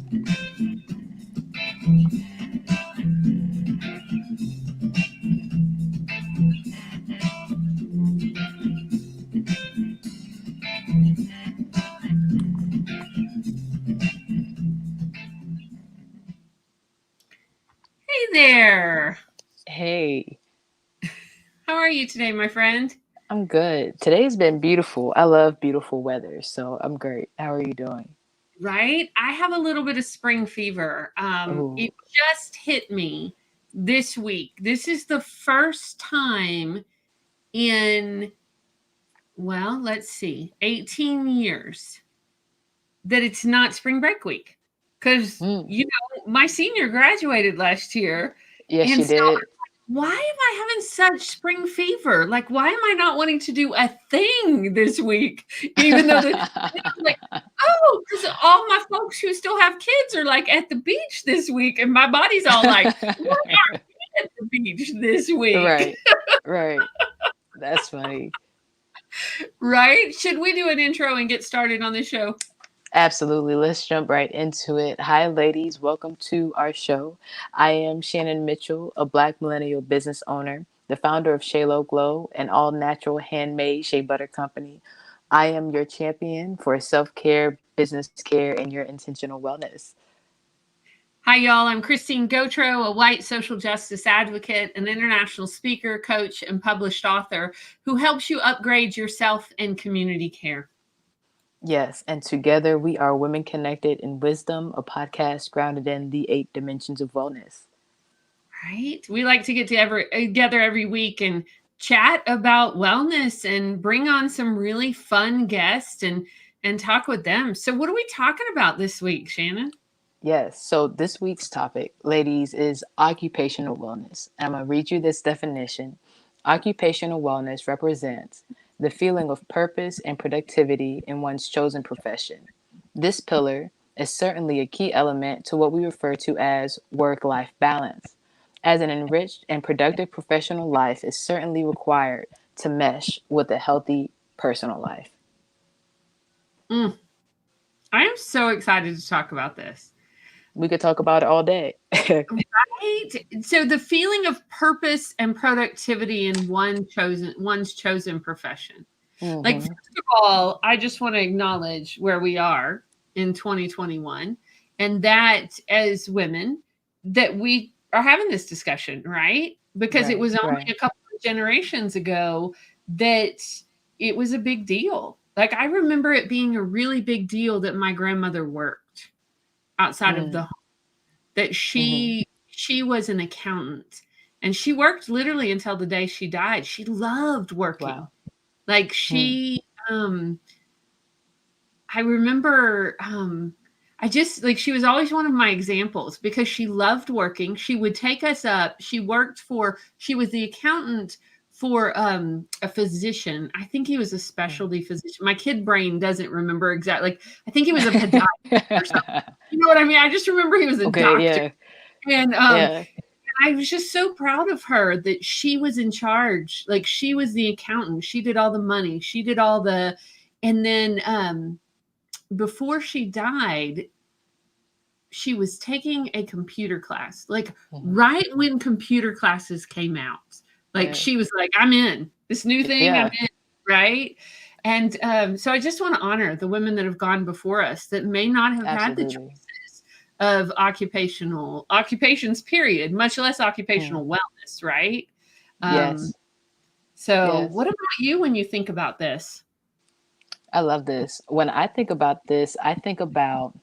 Hey there. Hey, How are you today, my friend? I'm good. Today's been beautiful. I love beautiful weather, so I'm great. How are you doing? Right? I have a little bit of spring fever. It Oh, just hit me this week. This is the first time in, well, let's see, 18 years that it's not spring break week. Because, mm. my senior graduated last year. Yes, And you so did. why am I having such spring fever? Like, why am I not wanting to do a thing this week? Even though I'm like, oh, because all my folks who still have kids are like at the beach this week, and my body's all like, why aren't we at the beach this week? Right, right. That's funny. Right? Should we do an intro and get started on this show? Absolutely. Let's jump right into it. Hi, ladies. Welcome to our show. I am Shannon Mitchell, a Black millennial business owner, the founder of Shealo Glo, an all natural handmade shea butter company. I am your champion for self care, business care, and your intentional wellness. Hi, y'all. I'm Christine Gotro, a white social justice advocate, an international speaker, coach, and published author who helps you upgrade yourself and community care. Yes, and together we are Women Connected in Wisdom, a podcast grounded in the 8 dimensions of wellness. Right? We like to get together every week and chat about wellness and bring on some really fun guests and talk with them. So what are we talking about this week, Shannon? Yes, so this week's topic, ladies, is occupational wellness. I'm going to read you this definition. Occupational wellness represents the feeling of purpose and productivity in one's chosen profession. This pillar is certainly a key element to what we refer to as work life balance, as an enriched and productive professional life is certainly required to mesh with a healthy personal life. Mm, I am so excited to talk about this. We could talk about it all day. Right? So the feeling of purpose and productivity in one's chosen profession. Like, Hmm. first of all, I just want to acknowledge where we are in 2021, and that as women, that we are having this discussion, right? Because it Right, was only right. a couple of generations ago that it was a big deal. Like, I remember it being a really big deal that my grandmother worked outside of the Mm, home, that hmm. she was an accountant, and she worked literally until the day she died. She loved working. Wow. Like, Mm, um I remember, I just like, she was always one of my examples because she loved working. She would take us up. She was the accountant for a physician. I think he was a mm. specialty physician. My kid brain doesn't remember exactly. Like, I think he was a podiatrist or something. You know what I mean? I just remember he was a Okay, doctor. yeah, And yeah. I was just so proud of her that she was in charge. Like, she was the accountant. She did all the money. She did all the, and then before she died, she was taking a computer class, like Mhm. right when computer classes came out. Like, Yeah, she was like, I'm in this new thing, I'm yeah, in, right? And so I just want to honor the women that have gone before us that may not have had the absolutely. choices of occupations, period, much less Mm. occupational wellness, right? Um, Yes, so yes. what about you when you think about this? I love this. When I think about this, I think about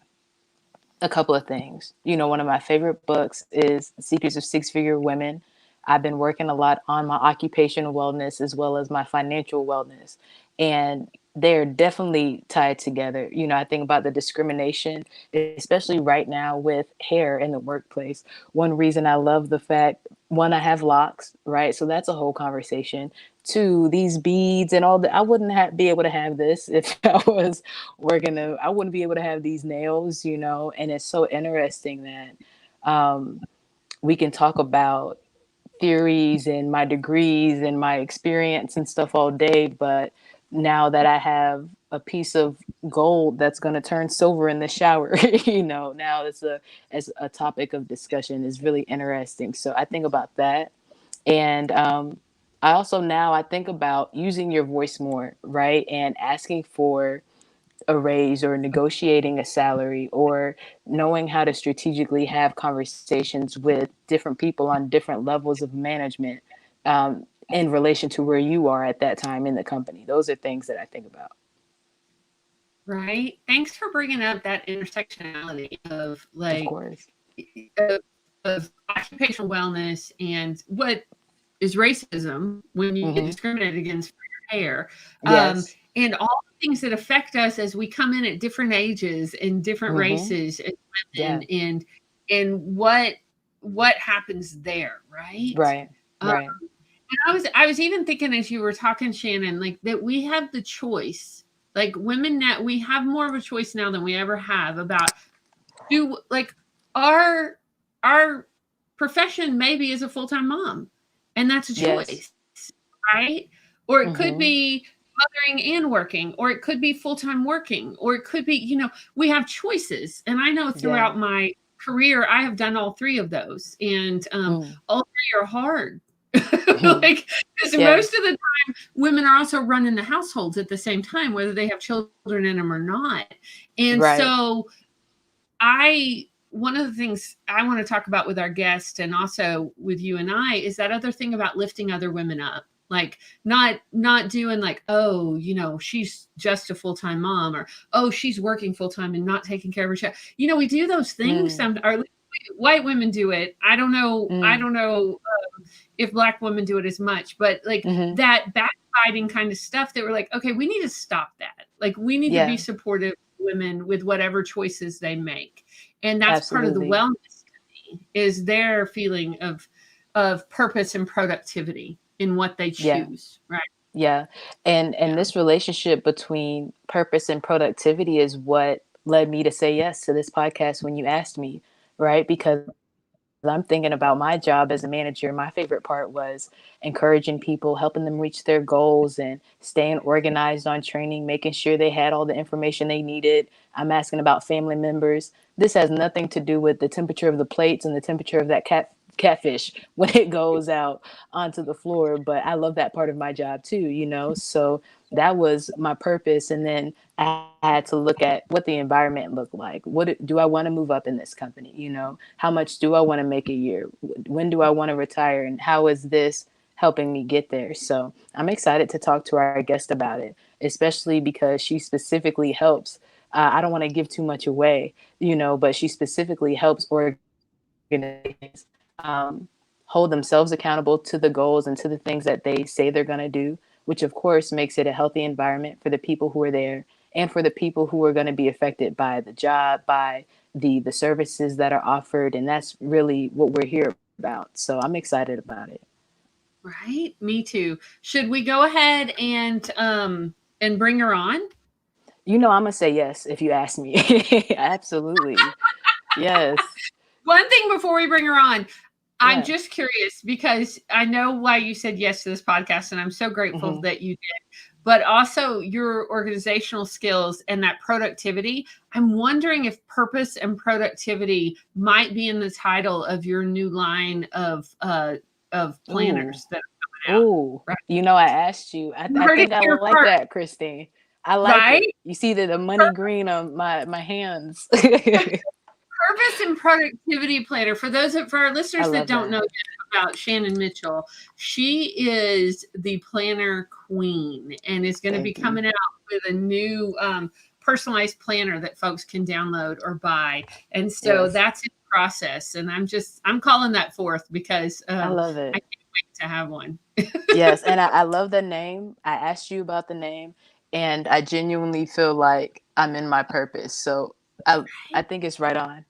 a couple of things. One of my favorite books is Secrets of Six Figure Women. I've been working a lot on my occupational wellness as well as my financial wellness. And they're definitely tied together. I think about the discrimination, especially right now with hair in the workplace. One reason I love the fact, one, I have locks, right? So that's a whole conversation. Two, these beads and all that. I wouldn't be able to have this if I was I wouldn't be able to have these nails, and it's so interesting that we can talk about theories and my degrees and my experience and stuff all day, but now that I have a piece of gold that's going to turn silver in the shower, now it's as a topic of discussion is really interesting. So I think about that. And I also now I think about using your voice more, right? And asking for a raise or negotiating a salary or knowing how to strategically have conversations with different people on different levels of management in relation to where you are at that time in the company. Those are things that I think about. Right. Thanks for bringing up that intersectionality of Of like course. of, of occupational wellness and what is racism when you get Mm-hmm. discriminated against for your hair, Yes. and all the things that affect us as we come in at different ages and different Mm-hmm. races and Yeah. women, and what happens there, right? Right. Right. And I was even thinking as you were talking, Shannon, like that we have the choice, like women now we have more of a choice now than we ever have about do like our our profession maybe is a full-time mom, and that's a Yes. choice, right? Or it could Mm-hmm. be mothering and working, or it could be full-time working, or it could be, we have choices. And I know Yeah. throughout my career, I have done all three of those. And Mm. all three are hard. Like, because Yes. most of the time, women are also running the households at the same time, whether they have children in them or not. And Right. so one of the things I want to talk about with our guest and also with you and I is that other thing about lifting other women up. Like not doing like, oh, she's just a full-time mom, or oh, she's working full-time and not taking care of her child. We do those things. Mm. Or white women do it. I don't know. I Mm. don't know if Black women do it as much, but like Mm-hmm. that backbiting kind of stuff that we're like, okay, we need to stop that. Like we need to be Yeah. supportive of women with whatever choices they make. And that's part of the Absolutely. wellness is their feeling of purpose and productivity in what they Yeah. choose, right? Yeah. And Yeah. this relationship between purpose and productivity is what led me to say yes to this podcast when you asked me, right? Because I'm thinking about my job as a manager. My favorite part was encouraging people, helping them reach their goals and staying organized on training, making sure they had all the information they needed. I'm asking about family members. This has nothing to do with the temperature of the plates and the temperature of that catfish when it goes out onto the floor. But I love that part of my job too. So that was my purpose. And then I had to look at what the environment looked like. What do I want to move up in this company? How much do I want to make a year? When do I want to retire? And how is this helping me get there? So I'm excited to talk to our guest about it, especially because she specifically helps. I don't want to give too much away, but she specifically helps organizations hold themselves accountable to the goals and to the things that they say they're going to do, which of course makes it a healthy environment for the people who are there and for the people who are going to be affected by the job, by the services that are offered. And that's really what we're here about. So I'm excited about it. Right. Me too. Should we go ahead and bring her on? I'm going to say yes if you ask me. Absolutely. Yes. One thing before we bring her on, I'm Yeah. just curious because I know why you said yes to this podcast, and I'm so grateful Mm-hmm. that you did. But also your organizational skills and that productivity. I'm wondering if purpose and productivity might be in the title of your new line of Ooh. planners that are coming out. Ooh. Right? I asked you. You I heard it think I here like first, that, Christine. I like right? it. You see the money green on my hands. Purpose and productivity planner. For our I listeners that love don't know that. yet about Shannon Mitchell, she is the planner queen and is going to be Thank you. coming out with a new personalized planner that folks can download or buy. And so Yes. that's in process. And I'm calling that forth because I love I it. can't wait to have one. Yes. And I love the name. I asked you about the name and I genuinely feel like I'm in my purpose. So I think it's right on.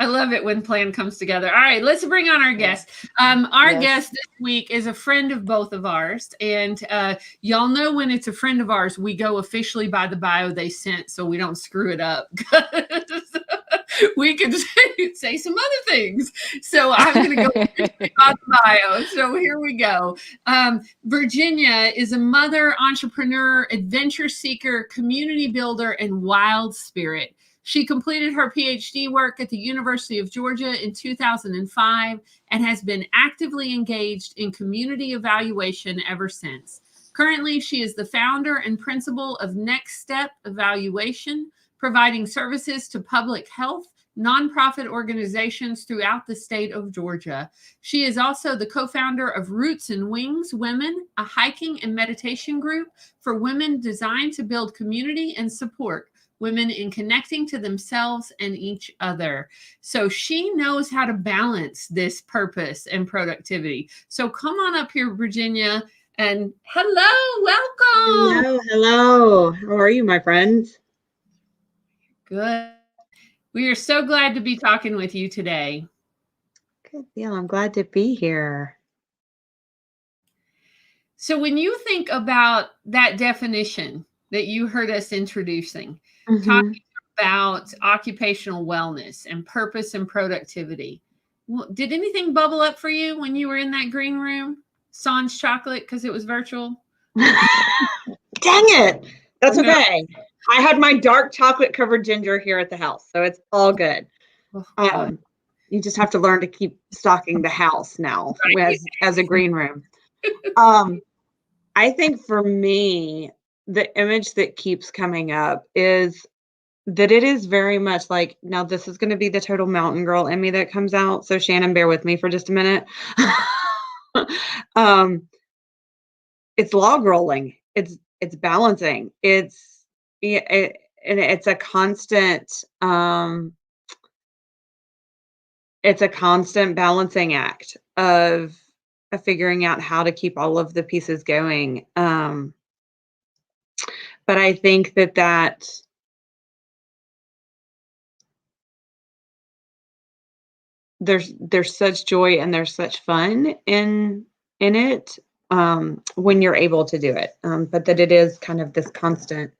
I love it when plan comes together. All right, let's bring on our Yeah. guest. Our Yes. guest this week is a friend of both of ours. And y'all know when it's a friend of ours, we go officially by the bio they sent so we don't screw it up. we could say some other things. So I'm going to go on the bio. So here we go. Virginia is a mother, entrepreneur, adventure seeker, community builder, and wild spirit. She completed her PhD work at the University of Georgia in 2005 and has been actively engaged in community evaluation ever since. Currently, she is the founder and principal of NextStep Evaluation, providing services to public health, nonprofit organizations throughout the state of Georgia. She is also the co-founder of Roots and Wings Women, a hiking and meditation group for women designed to build community and support women in connecting to themselves and each other. So she knows how to balance this purpose and productivity. So come on up here, Virginia, and hello, welcome. Hello. How are you, my friends? Good. We are so glad to be talking with you today. Good deal. I'm glad to be here. So when you think about that definition that you heard us introducing, talking about occupational wellness and purpose and productivity, did anything bubble up for you when you were in that green room? Sans chocolate because it was virtual? Dang it. That's okay. I had my dark chocolate covered ginger here at the house, so it's all good. You just have to learn to keep stocking the house now as a green room. I think for me, the image that keeps coming up is that it is very much like, now this is going to be the total mountain girl in me that comes out. So Shannon, bear with me for just a minute. It's log rolling. It's balancing. It's a constant balancing act of figuring out how to keep all of the pieces going. But I think that there's such joy and there's such fun in it when you're able to do it. But that it is kind of this constant.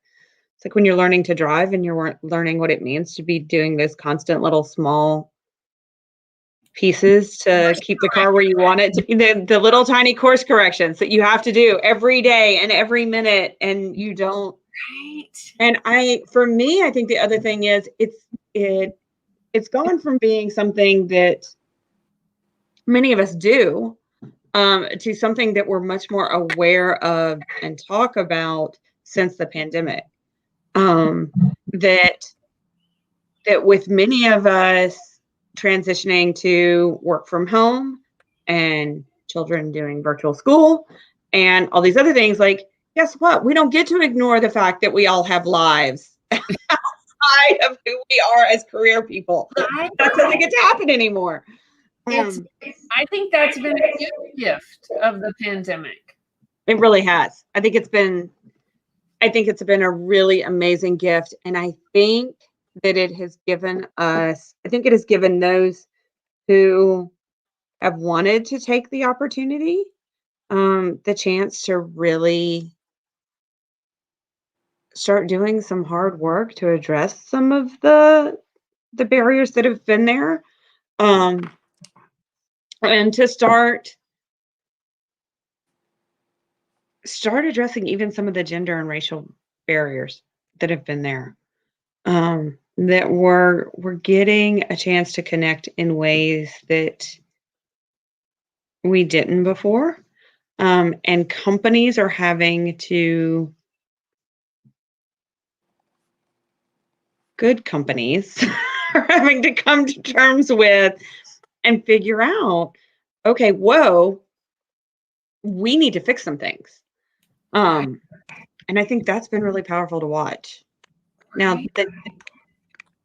It's like when you're learning to drive and you're learning what it means to be doing those constant little small pieces to keep the car where you want it to be, the little tiny course corrections that you have to do every day and every minute, and you don't. Right. And for me, I think the other thing is it's gone from being something that many of us do to something that we're much more aware of and talk about since the pandemic. That with many of us transitioning to work from home and children doing virtual school and all these other things, like, guess what? We don't get to ignore the fact that we all have lives outside of who we are as career people. That doesn't get to happen anymore. I think that's been a huge gift of the pandemic. It really has. I think it's been a really amazing gift. And I think that it has given those who have wanted to take the opportunity, the chance to really start doing some hard work to address some of the barriers that have been there, and to start addressing even some of the gender and racial barriers that have been there. That we're getting a chance to connect in ways that we didn't before. And companies are having to, good companies are having to come to terms with and figure out, okay, whoa, we need to fix some things. And I think that's been really powerful to watch. Now,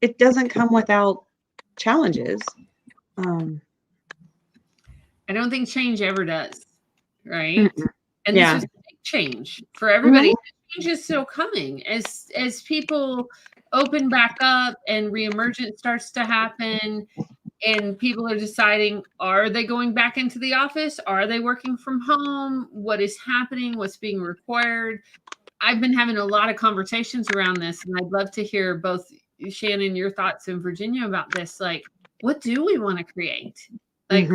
it doesn't come without challenges. I don't think change ever does, right? Mm-mm. And this was a big change for everybody. Change is still coming as people open back up and reemergence starts to happen, and people are deciding, are they going back into the office? Are they working from home? What is happening? What's being required? I've been having a lot of conversations around this, and I'd love to hear both Shannon, your thoughts in Virginia about this. Like, what do we want to create? Like,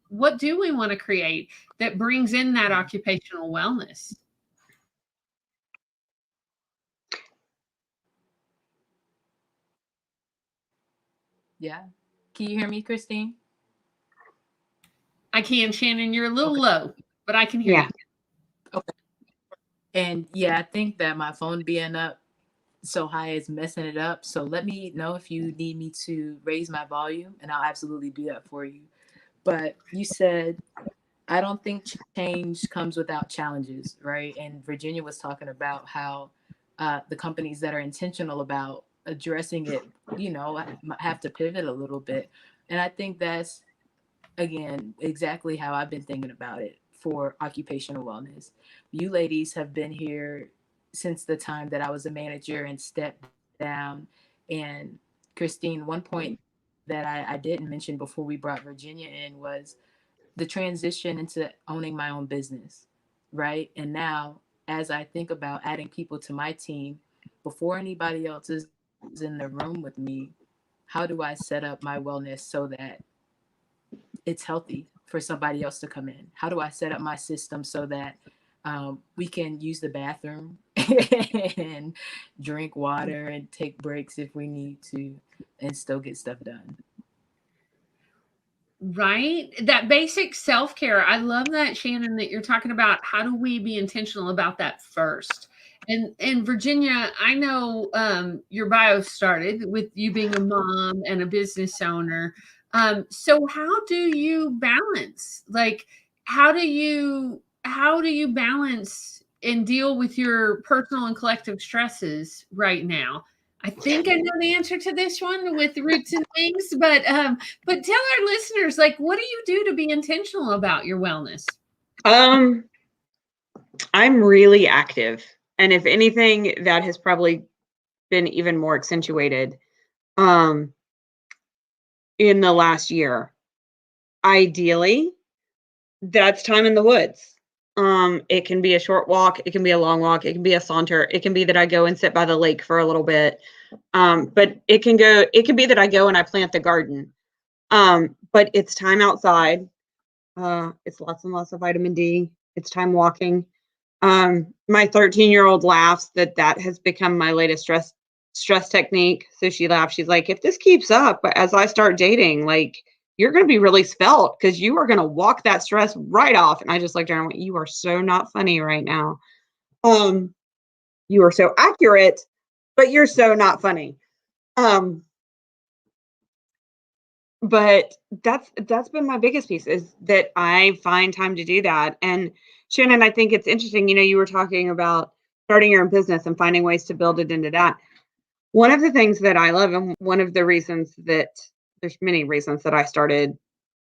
what do we want to create that brings in that occupational wellness? Yeah. Can you hear me, Christine? I can, Shannon. You're a little low, but I can hear you. Okay. And yeah, I think that my phone being up so high is messing it up. So let me know if you need me to raise my volume, and I'll absolutely do that for you. But you said, I don't think change comes without challenges, right? And Virginia was talking about how the companies that are intentional about addressing it, have to pivot a little bit. And I think that's, again, exactly how I've been thinking about it for occupational wellness. You ladies have been here since the time that I was a manager and stepped down. And Christine, one point that I didn't mention before we brought Virginia in was the transition into owning my own business, right? And now, as I think about adding people to my team, before anybody else is in the room with me, how do I set up my wellness so that it's healthy for somebody else to come in? How do I set up my system so that we can use the bathroom and drink water and take breaks if we need to and still get stuff done? Right? That basic self-care. I love that, Shannon, that you're talking about how do we be intentional about that first. And Virginia, I know your bio started with you being a mom and a business owner. So how do you balance? Like, how do you balance and deal with your personal and collective stresses right now? I think I know the answer to this one with roots and wings, but tell our listeners, like, what do you do to be intentional about your wellness? I'm really active. And if anything, that has probably been even more accentuated in the last year. Ideally, that's time in the woods. It can be a short walk, it can be a long walk, it can be a saunter, it can be that I go and sit by the lake for a little bit. But it can be that I go and I plant the garden. But it's time outside. It's lots and lots of vitamin D. It's time walking. My 13-year-old laughs that has become my latest stress technique. So she laughs. She's like, if this keeps up, as I start dating, like, you're going to be really svelte because you are going to walk that stress right off. And I just looked at her and went, you are so not funny right now. You are so accurate, but you're so not funny. But that's been my biggest piece, is that I find time to do that. And Shannon, I think it's interesting, you were talking about starting your own business and finding ways to build it into that. One of the things that I love, and one of the reasons that there's many reasons that I started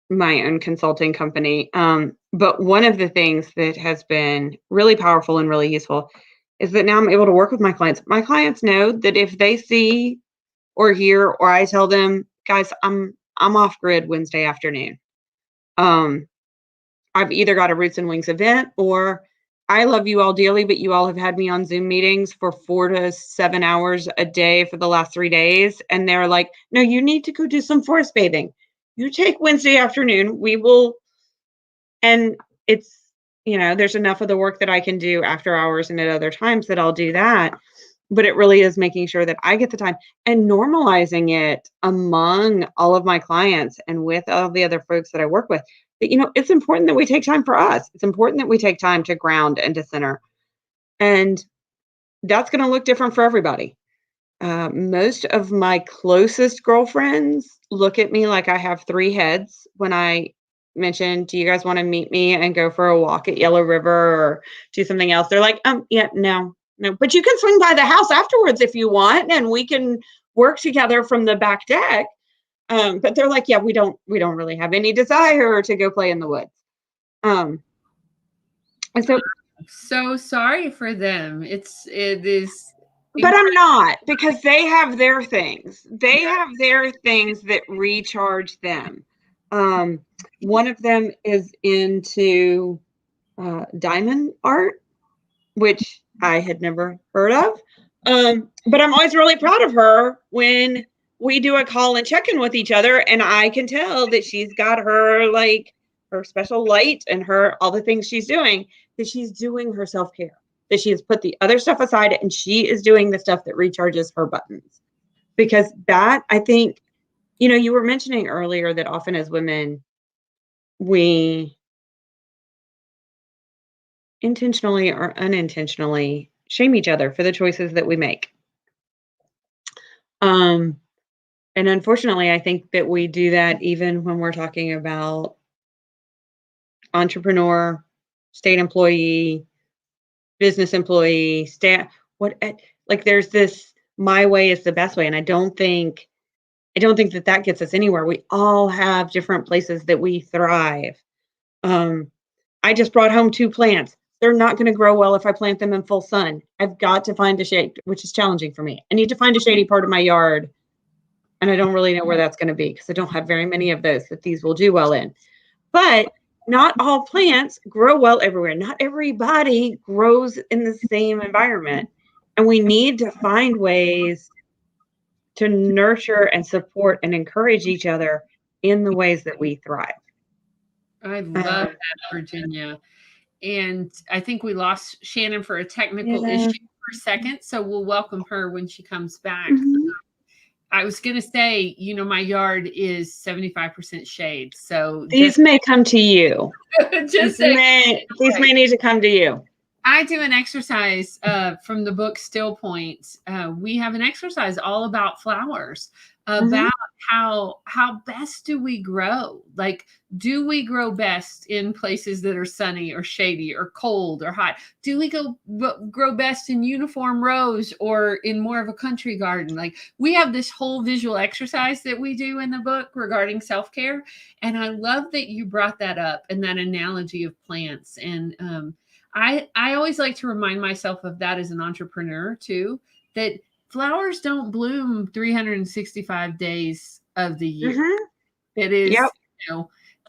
my own consulting company. But one of the things that has been really powerful and really useful is that now I'm able to work with my clients. My clients know that if they see or hear, or I tell them, guys, I'm off grid Wednesday afternoon. I've either got a Roots and Wings event, or I love you all dearly, but you all have had me on Zoom meetings for 4 to 7 hours a day for the last 3 days. And they're like, no, you need to go do some forest bathing. You take Wednesday afternoon, we will. And it's, there's enough of the work that I can do after hours and at other times that I'll do that. But it really is making sure that I get the time and normalizing it among all of my clients and with all the other folks that I work with. That, it's important that we take time for us. It's important that we take time to ground and to center. And that's going to look different for everybody. Most of my closest girlfriends look at me like I have 3 heads when I mention, do you guys want to meet me and go for a walk at Yellow River or do something else? They're like, yeah, no, but you can swing by the house afterwards if you want, and we can work together from the back deck. But they're like, yeah, we don't really have any desire to go play in the woods. And so sorry for them. It is. But I'm not, because they have their things. They have their things that recharge them. One of them is into diamond art, which I had never heard of. But I'm always really proud of her when we do a call and check-in with each other, and I can tell that she's got her like her special light and her all the things she's doing, that she's doing her self-care, that she has put the other stuff aside and she is doing the stuff that recharges her buttons. Because that, I think, you were mentioning earlier that often as women, we intentionally or unintentionally shame each other for the choices that we make. And unfortunately, I think that we do that even when we're talking about entrepreneur, state employee, business employee, staff, like there's this, my way is the best way. And I don't think that gets us anywhere. We all have different places that we thrive. I just brought home 2 plants. They're not going to grow well if I plant them in full sun. I've got to find a shade, which is challenging for me. I need to find a shady part of my yard. And I don't really know where that's going to be because I don't have very many of those that these will do well in. But not all plants grow well everywhere. Not everybody grows in the same environment. And we need to find ways to nurture and support and encourage each other in the ways that we thrive. I love that, Virginia. And I think we lost Shannon for a technical issue for a second, so we'll welcome her when she comes back. Mm-hmm. I was going to say, my yard is 75% shade, so these may come to you. these may need to come to you. I do an exercise from the book Stillpoint. We have an exercise all about flowers, about how best do we grow? Like, do we grow best in places that are sunny or shady or cold or hot? Do we grow best in uniform rows or in more of a country garden? Like, we have this whole visual exercise that we do in the book regarding self-care. And I love that you brought that up and that analogy of plants. And I always like to remind myself of that as an entrepreneur too, that flowers don't bloom 365 days of the year. It is,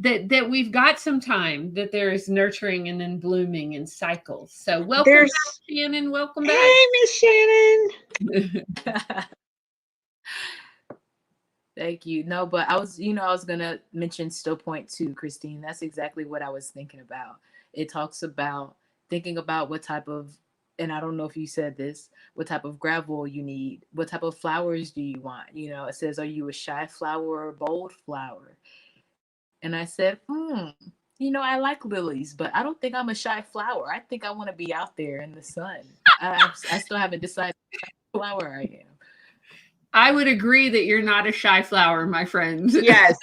that we've got some time, that there is nurturing and then blooming in cycles. So welcome back, Shannon. Welcome back. Hey, Miss Shannon. Thank you. No, but I was going to mention Stillpoint too, Christine. That's exactly what I was thinking about. It talks about thinking about what type of, and I don't know if you said this, what type of gravel you need, what type of flowers do you want? It says, are you a shy flower or a bold flower? And I said, I like lilies, but I don't think I'm a shy flower. I think I want to be out there in the sun. I still haven't decided what type of flower I am. I would agree that you're not a shy flower, my friend. Yes.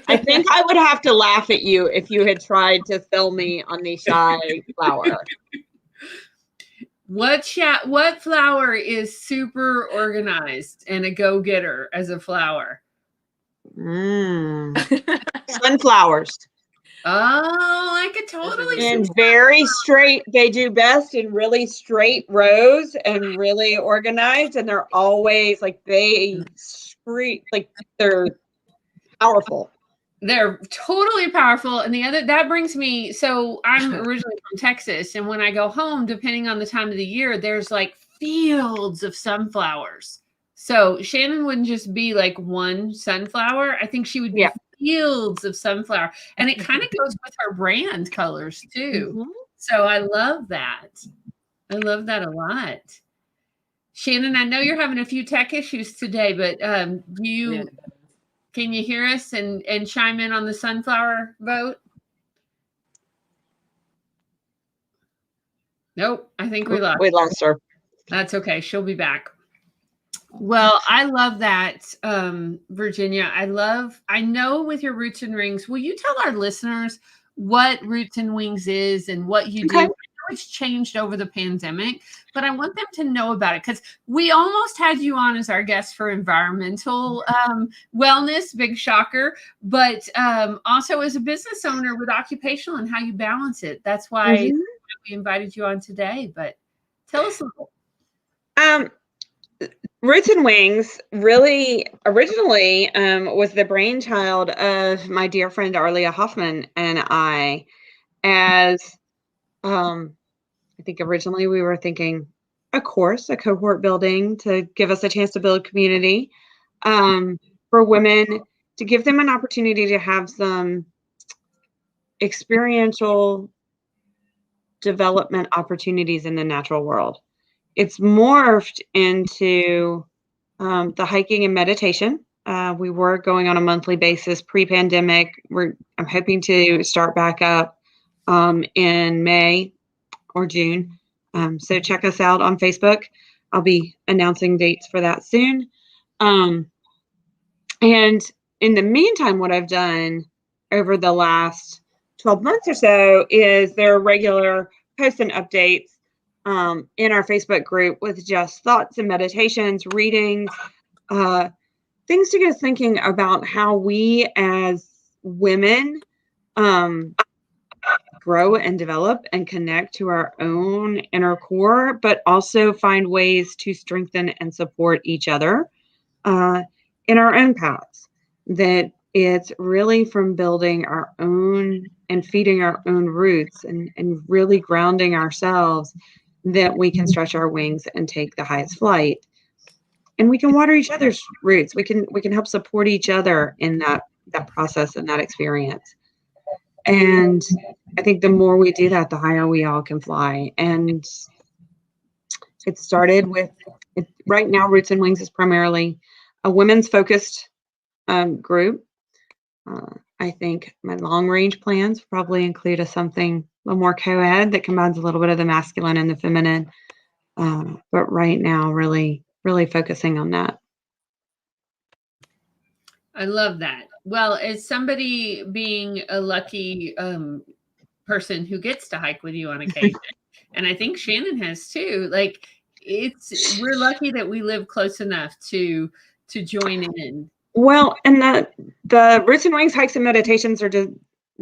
I think I would have to laugh at you if you had tried to sell me on the shy flower. What flower is super organized and a go-getter as a flower? Sunflowers. Oh, I could totally and very straight. They do best in really straight rows and really organized, and they're always like they scream, like they're powerful. They're totally powerful. And that brings me, so I'm originally from Texas, and when I go home, depending on the time of the year, there's like fields of sunflowers. So Shannon wouldn't just be like one sunflower. I think she would be fields of sunflower. And it kind of goes with her brand colors too. So I love that. I love that a lot. Shannon, I know you're having a few tech issues today, but can you hear us and chime in on the sunflower vote? Nope, I think we lost her. That's okay. She'll be back. Well, I love that, Virginia. I know with your Roots and Rings, will you tell our listeners what Roots and Wings is and what you do? I know it's changed over the pandemic, but I want them to know about it because we almost had you on as our guest for environmental wellness, big shocker, but also as a business owner with occupational and how you balance it. That's why we invited you on today, but tell us a little. Roots and Wings really originally was the brainchild of my dear friend Arlia Hoffman and I. As I think originally we were thinking a course, a cohort building to give us a chance to build community for women, to give them an opportunity to have some experiential development opportunities in the natural world. It's morphed into the hiking and meditation. We were going on a monthly basis pre-pandemic. I'm hoping to start back up in May or June. So check us out on Facebook. I'll be announcing dates for that soon. And in the meantime, what I've done over the last 12 months or so is there are regular posts and updates in our Facebook group with just thoughts and meditations, readings, things to get us thinking about how we as women grow and develop and connect to our own inner core, but also find ways to strengthen and support each other in our own paths. That it's really from building our own and feeding our own roots and really grounding ourselves that we can stretch our wings and take the highest flight. And we can water each other's roots. We can help support each other in that process and that experience. And I think the more we do that, the higher we all can fly. And it started with, right now, Roots and Wings is primarily a women's focused group. I think my long range plans probably include something a little more co-ed that combines a little bit of the masculine and the feminine. But right now, really focusing on that. I love that. Well, as somebody being a lucky person who gets to hike with you on occasion, and I think Shannon has too, like we're lucky that we live close enough to join in. Well, and the Roots and Wings hikes and meditations are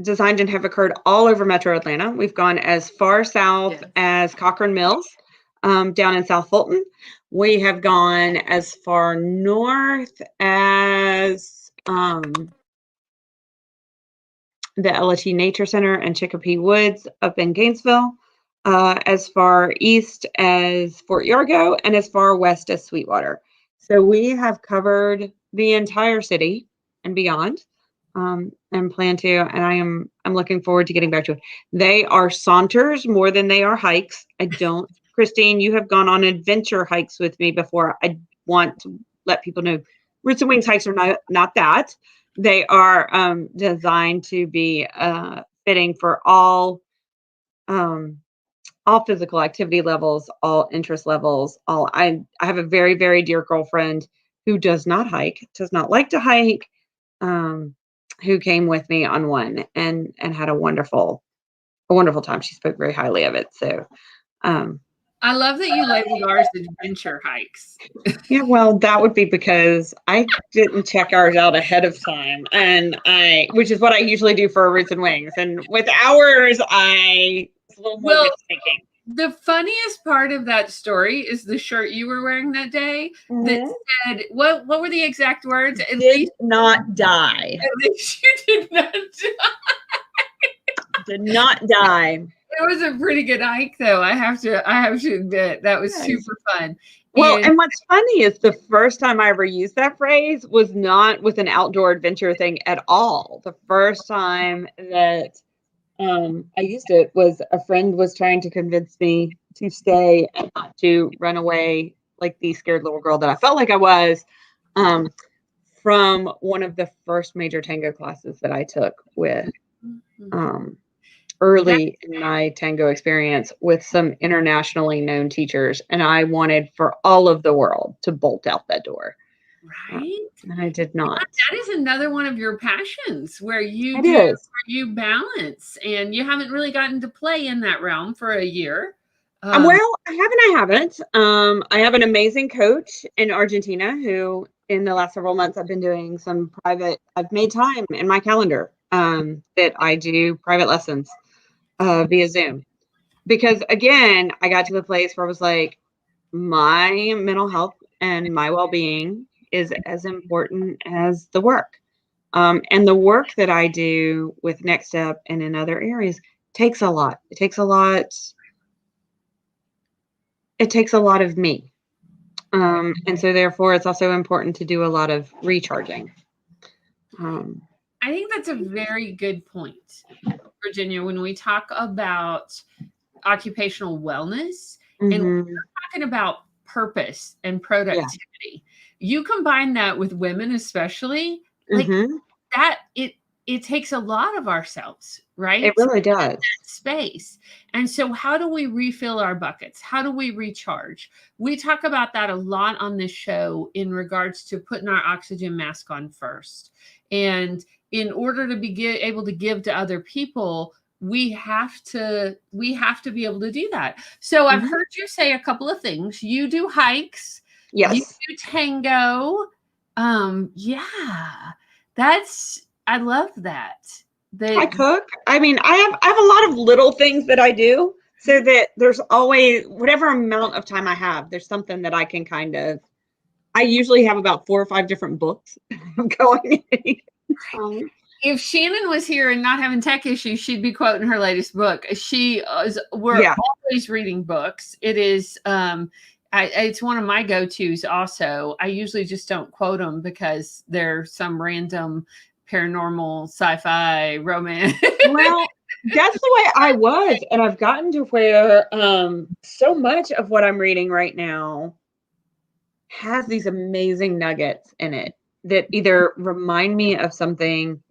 designed and have occurred all over Metro Atlanta. We've gone as far south as Cochrane Mills, down in South Fulton. We have gone as far north as the LSU Nature Center and Chicopee Woods up in Gainesville, as far east as Fort Yargo, and as far west as Sweetwater. So we have covered the entire city and beyond, and plan to, and I'm looking forward to getting back to it. They are saunters more than they are hikes. Christine, you have gone on adventure hikes with me before. I want to let people know Roots and Wings hikes are not that. They are designed to be fitting for all physical activity levels, all interest levels. I have a very, very dear girlfriend who does not like to hike, who came with me on one and had a wonderful time. She spoke very highly of it. So I love that you labeled ours adventure hikes. Yeah, well, that would be because I didn't check ours out ahead of time, which is what I usually do for Roots and Wings. And with ours, it's a little more thinking. The funniest part of that story is the shirt you were wearing that day that said, what were the exact words? At least not die. At least you did not die. Did not die. It was a pretty good hike, though. I have to admit that was super fun. Well, and what's funny is the first time I ever used that phrase was not with an outdoor adventure thing at all. The first time that I used it was a friend was trying to convince me to stay and not to run away like the scared little girl that I felt like I was, from one of the first major tango classes that I took with early in my tango experience with some internationally known teachers. And I wanted for all of the world to bolt out that door. Right. And I did not. That is another one of your passions where you balance, and you haven't really gotten to play in that realm for a year. Well, I haven't. I have an amazing coach in Argentina who in the last several months I've been doing some I've made time in my calendar that I do private lessons via Zoom, because again, I got to a place where I was like, my mental health and my well-being is as important as the work. And the work that I do with NextStep and in other areas takes a lot. It takes a lot it takes a lot of me. And so therefore it's also important to do a lot of recharging. I think that's a very good point, Virginia, when we talk about occupational wellness and we're talking about purpose and productivity. You combine that with women, especially, like that, it takes a lot of ourselves, right? It really does. Space. And so how do we refill our buckets? How do we recharge? We talk about that a lot on this show in regards to putting our oxygen mask on first. And in order to be able to give to other people, we have to be able to do that. So I've heard you say a couple of things. You do hikes. Yes. You do tango. I love that. I cook. I mean, I have a lot of little things that I do, so that there's always, whatever amount of time I have, there's something that I can I usually have about 4 or 5 different books going. If Shannon was here and not having tech issues, she'd be quoting her latest book. We're always reading books. It is, it's one of my go-tos also. I usually just don't quote them because they're some random paranormal, sci-fi, romance. Well, that's the way I was. And I've gotten to where so much of what I'm reading right now has these amazing nuggets in it that either remind me of something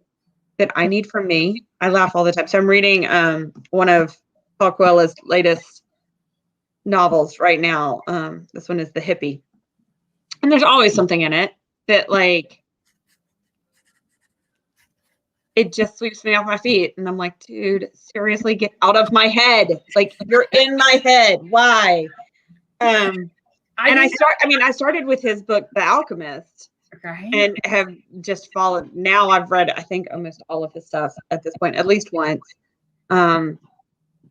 that I need from me. I laugh all the time. So I'm reading one of Paulo Coelho's latest novels right now. This one is The Hippie. And there's always something in it that it just sweeps me off my feet. And I'm like, dude, seriously, get out of my head. Like, you're in my head. Why? I started with his book, The Alchemist, and have just followed. Now I've read, I think, almost all of his stuff at this point, at least once. We'll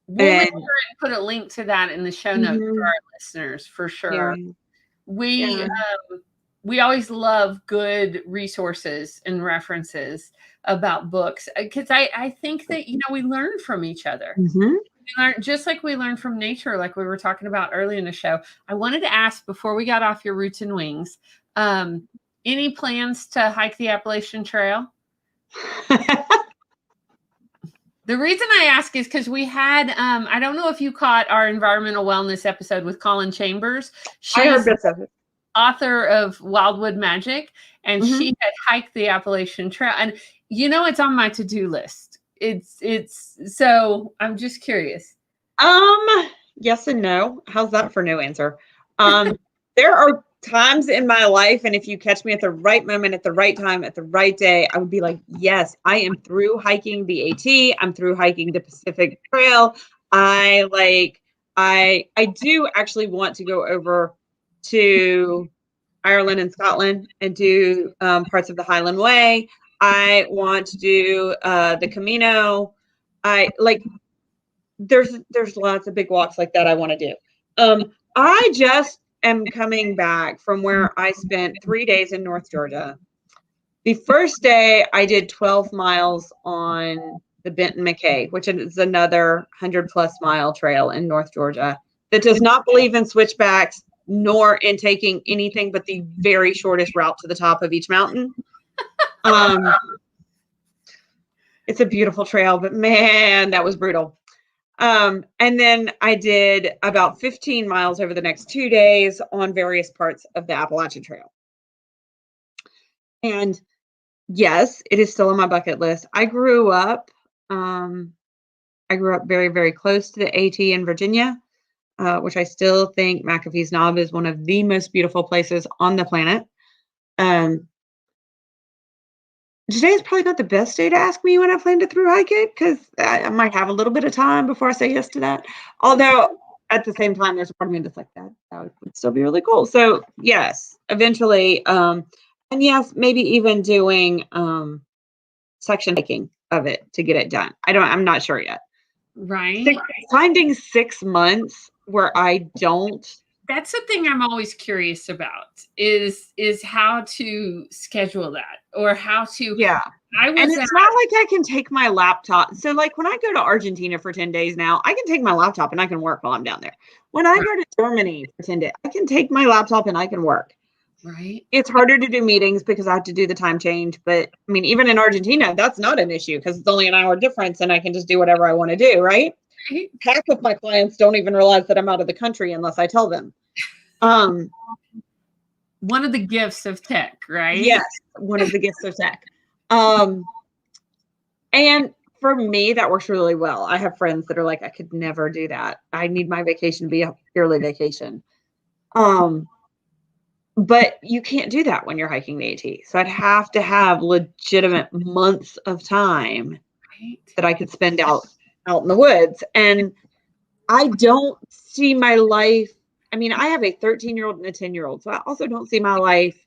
make sure and put a link to that in the show notes for our listeners, for sure. Yeah. We always love good resources and references about books, because I think that, we learn from each other. We learn, just like we learn from nature, like we were talking about early in the show. I wanted to ask, before we got off your Roots and Wings, any plans to hike the Appalachian Trail? The reason I ask is because we had, I don't know if you caught our environmental wellness episode with Collin Chambers. I heard bits of it. Author of Wildwood Magic, and she had hiked the Appalachian Trail, and it's on my to-do list. It's so I'm just curious. Yes and no. How's that for no answer? There are times in my life, and if you catch me at the right moment, at the right time, at the right day, I would be like, yes, I am through hiking the AT. I'm through hiking the Pacific Trail. I do actually want to go over to Ireland and Scotland and do parts of the Highland Way. I want to do the Camino. There's lots of big walks like that I want to do. I just am coming back from where I spent 3 days in North Georgia. The first day I did 12 miles on the Benton McKay, which is another 100+ mile trail in North Georgia that does not believe in switchbacks, nor in taking anything but the very shortest route to the top of each mountain. It's a beautiful trail, but man, that was brutal. And then I did about 15 miles over the next 2 days on various parts of the Appalachian Trail. And yes, it is still on my bucket list. I grew up very, very close to the AT in Virginia, which I still think McAfee's Knob is one of the most beautiful places on the planet. Today is probably not the best day to ask me when I plan to through hike it, because I might have a little bit of time before I say yes to that. Although at the same time, there's a part of me that's like, that would still be really cool. So yes, eventually, and yes, maybe even doing section hiking of it to get it done. I'm not sure yet. Right. Finding 6 months where I don't. That's the thing I'm always curious about is how to schedule that, or how to, And it's not like I can take my laptop. So like when I go to Argentina for 10 days now, I can take my laptop and I can work while I'm down there. When I go to Germany for 10 days, I can take my laptop and I can work. Right. It's harder to do meetings because I have to do the time change. But I mean, even in Argentina, that's not an issue because it's only an hour difference and I can just do whatever I want to do, right? Half of my clients don't even realize that I'm out of the country unless I tell them. One of the gifts of tech, right? Yes, one of the gifts of tech. And for me, that works really well. I have friends that are like, I could never do that. I need my vacation to be a purely vacation. But you can't do that when you're hiking the AT. So I'd have to have legitimate months of time that I could spend out in the woods. And I don't see my life. I mean, I have a 13-year-old and a 10-year-old. So I also don't see my life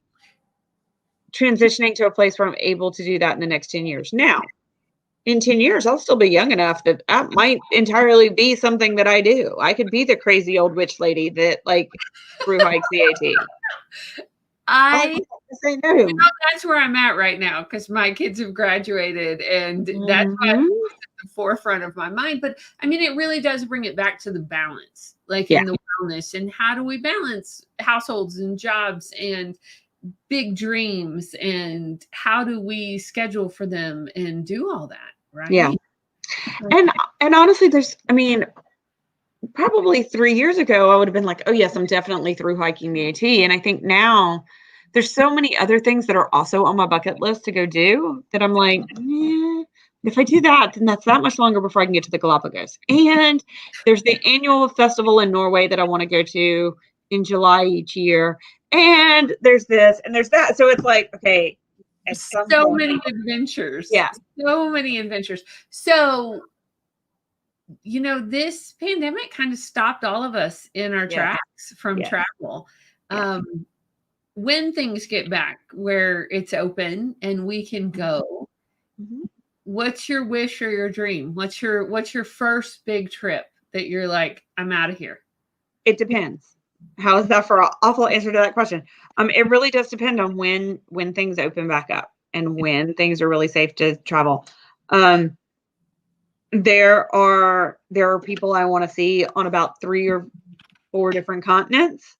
transitioning to a place where I'm able to do that in the next 10 years. Now, in 10 years, I'll still be young enough that might entirely be something that I do. I could be the crazy old witch lady that like through hikes the AT. I say no. That's where I'm at right now because my kids have graduated and that's why it's at the forefront of my mind. But I mean, it really does bring it back to the balance, like in the wellness and how do we balance households and jobs and big dreams and how do we schedule for them and do all that, right? Yeah. And honestly, probably 3 years ago, I would have been like, oh yes, I'm definitely through hiking the AT. And I think now there's so many other things that are also on my bucket list to go do that I'm like, if I do that, then that's that much longer before I can get to the Galapagos. And there's the annual festival in Norway that I want to go to in July each year. And there's this and there's that. So it's like, okay. So many adventures. Yeah. So many adventures. So, this pandemic kind of stopped all of us in our tracks from travel. When things get back where it's open and we can go, what's your wish or your dream? What's your first big trip that you're like, I'm out of here? It depends. How is that for an awful answer to that question? It really does depend on when things open back up and when things are really safe to travel. There are people I want to see on about 3 or 4 different continents.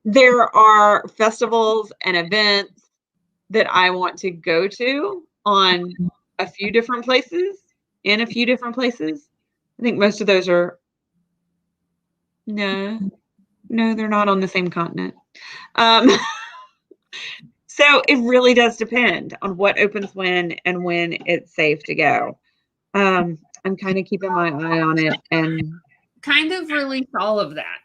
There are festivals and events that I want to go to on a few different places, in a few different places. I think most of those are no, they're not on the same continent. So it really does depend on what opens when and when it's safe to go. I'm kind of keeping my eye on it and kind of release all of that.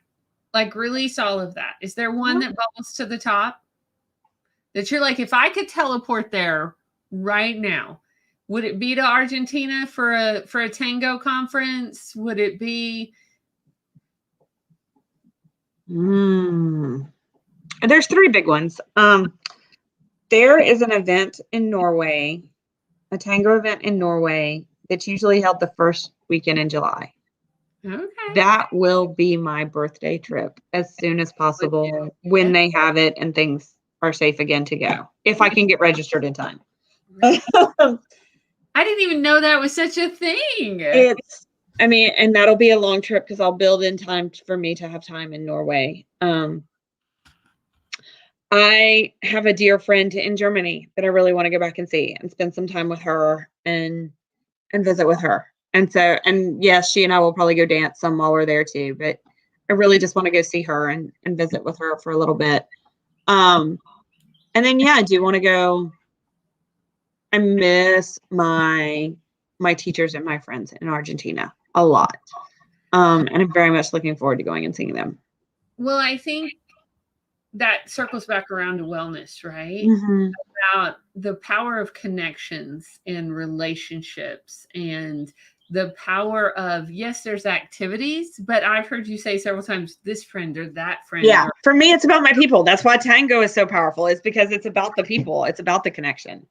Like release all of that. Is there one that bubbles to the top that you're like, if I could teleport there right now, would it be to Argentina for a tango conference? Would it be? There's 3 big ones. There is an event in Norway, a tango event in Norway that's usually held the first weekend in July. Okay. That will be my birthday trip as soon as possible when they have it and things are safe again to go, if I can get registered in time. I didn't even know that was such a thing. And that'll be a long trip because I'll build in time for me to have time in Norway. I have a dear friend in Germany that I really want to go back and see and spend some time with her and visit with her. And yes, she and I will probably go dance some while we're there too, but I really just want to go see her and visit with her for a little bit. And then, I do want to go. I miss my teachers and my friends in Argentina a lot. And I'm very much looking forward to going and seeing them. Well, I think that circles back around to wellness, right? About the power of connections and relationships and the power of, yes, there's activities, but I've heard you say several times, this friend or that friend. Yeah. For me, it's about my people. That's why tango is so powerful. It's because it's about the people. It's about the connection.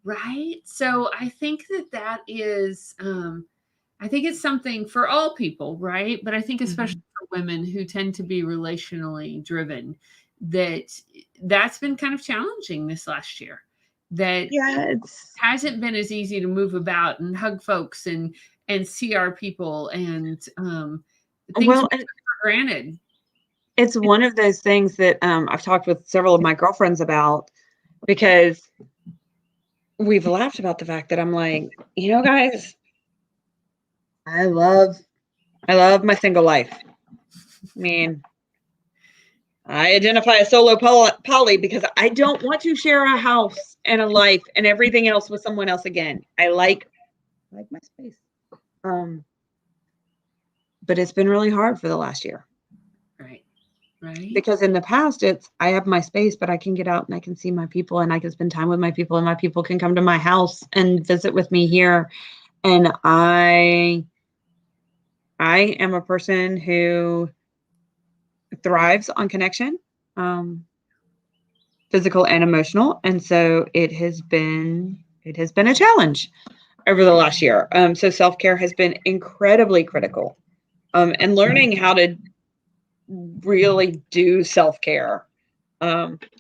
Right. So I think that is, I think it's something for all people, right? But I think especially for women who tend to be relationally driven, that's been kind of challenging this last year. that it hasn't been as easy to move about and hug folks and see our people and things well, we took for granted. it's one of those things that I've talked with several of my girlfriends about, because we've laughed about the fact that I'm like, guys, I love my single life. I mean, I identify as solo poly because I don't want to share a house and a life and everything else with someone else again. I like my space. But it's been really hard for the last year. Right. Right. Because in the past, I have my space, but I can get out and I can see my people and I can spend time with my people, and my people can come to my house and visit with me here. And I am a person who thrives on connection, physical and emotional. And so it has been a challenge over the last year. So self-care has been incredibly critical. And learning how to really do self-care,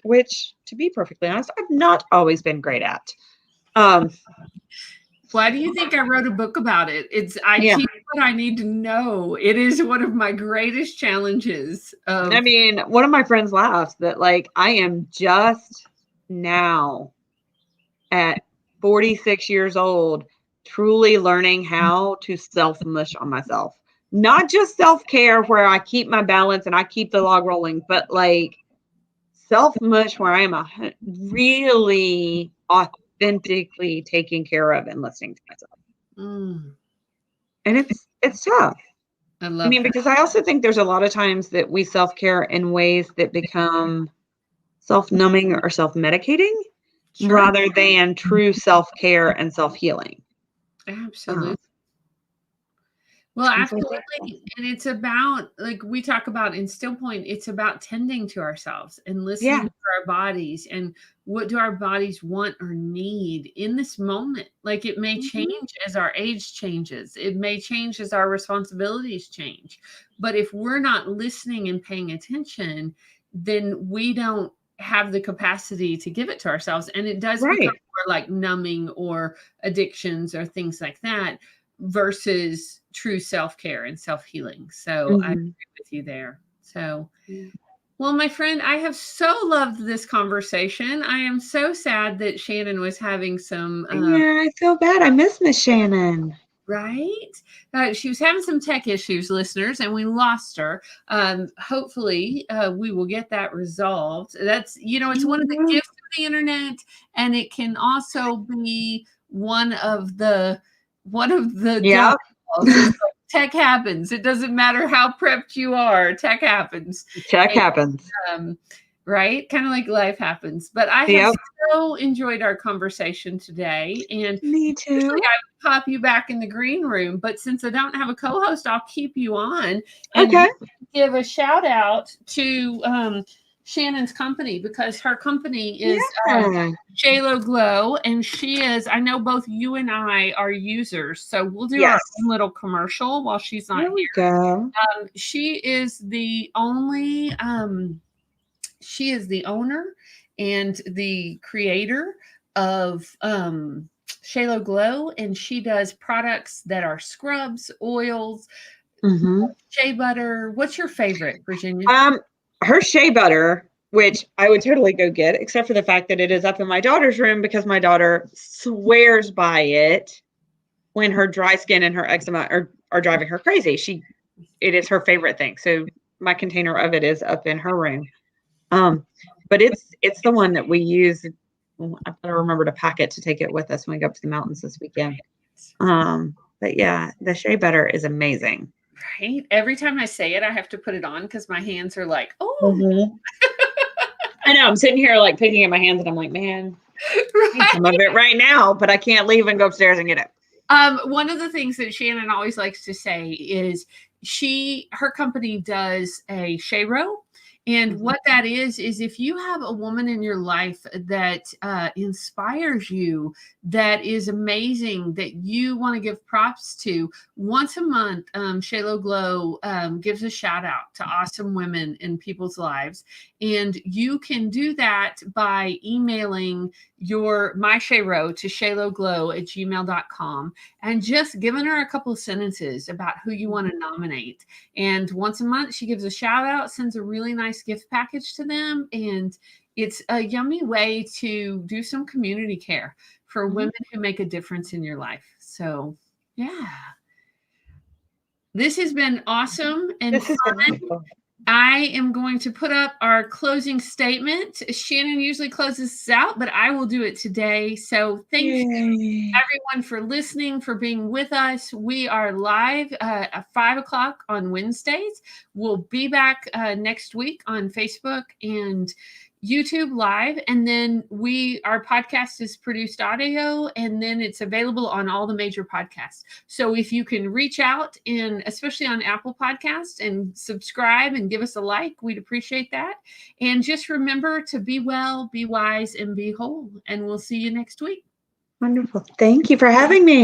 which, to be perfectly honest, I've not always been great at. Why do you think I wrote a book about it? I teach what I need to know. It is one of my greatest challenges. I mean, one of my friends laughs that, like, I am just now at 46 years old truly learning how to self-mush on myself. Not just self-care where I keep my balance and I keep the log rolling, but like self-mush where I am really authentically taking care of and listening to myself. And it's tough. I mean, because I also think there's a lot of times that we self-care in ways that become self-numbing or self-medicating rather than true self-care and self-healing. Absolutely. Well, absolutely. And it's about, like we talk about in Stillpoint, it's about tending to ourselves and listening to our bodies and what do our bodies want or need in this moment. Like it may change as our age changes. It may change as our responsibilities change. But if we're not listening and paying attention, then we don't have the capacity to give it to ourselves. And it does become more like numbing or addictions or things like that versus true self-care and self-healing. So I agree with you there. So, well, my friend, I have so loved this conversation. I am so sad that Shannon was having some... I feel bad. I miss Miss Shannon. Right? She was having some tech issues, listeners, and we lost her. Hopefully, we will get that resolved. That's, it's one of the gifts of the internet, and it can also be one of the tech happens. It doesn't matter how prepped you are. Tech happens. Right? Kind of like life happens. But I have so enjoyed our conversation today. And me too. Usually I would pop you back in the green room, but since I don't have a co-host, I'll keep you on and give a shout out to Shannon's company, because her company is Shealo Glo, and she is, I know both you and I are users, so we'll do our own little commercial while she's not here. She is the only she is the owner and the creator of Shealo Glo, and she does products that are scrubs, oils, shea butter. What's your favorite, Virginia? Her shea butter, which I would totally go get, except for the fact that it is up in my daughter's room because my daughter swears by it when her dry skin and her eczema are driving her crazy. It is her favorite thing. So my container of it is up in her room. But it's the one that we use. I've got to remember to pack it to take it with us when we go up to the mountains this weekend. But yeah, the shea butter is amazing. Right. Every time I say it, I have to put it on because my hands are like, oh. I know. I'm sitting here like picking at my hands and I'm like, man, I need some of it right now, but I can't leave and go upstairs and get it. One of the things that Shannon always likes to say is her company does a shea row, And what that is if you have a woman in your life that inspires you, that is amazing, that you want to give props to, once a month, Shealo Glo gives a shout out to awesome women in people's lives. And you can do that by emailing my Shayro to shaloglo@gmail.com and just giving her a couple of sentences about who you want to nominate. And once a month, she gives a shout out, sends a really nice gift package to them. And it's a yummy way to do some community care for women who make a difference in your life. So, yeah. This has been awesome and fun. I am going to put up our closing statement. Shannon usually closes us out, but I will do it today. So thank you everyone for listening, for being with us. We are live at 5 o'clock on Wednesdays. We'll be back next week on Facebook and YouTube live. And then our podcast is produced audio, and then it's available on all the major podcasts. So if you can reach out, and especially on Apple Podcasts, and subscribe and give us a like, we'd appreciate that. And just remember to be well, be wise, and be whole. And we'll see you next week. Wonderful. Thank you for having me.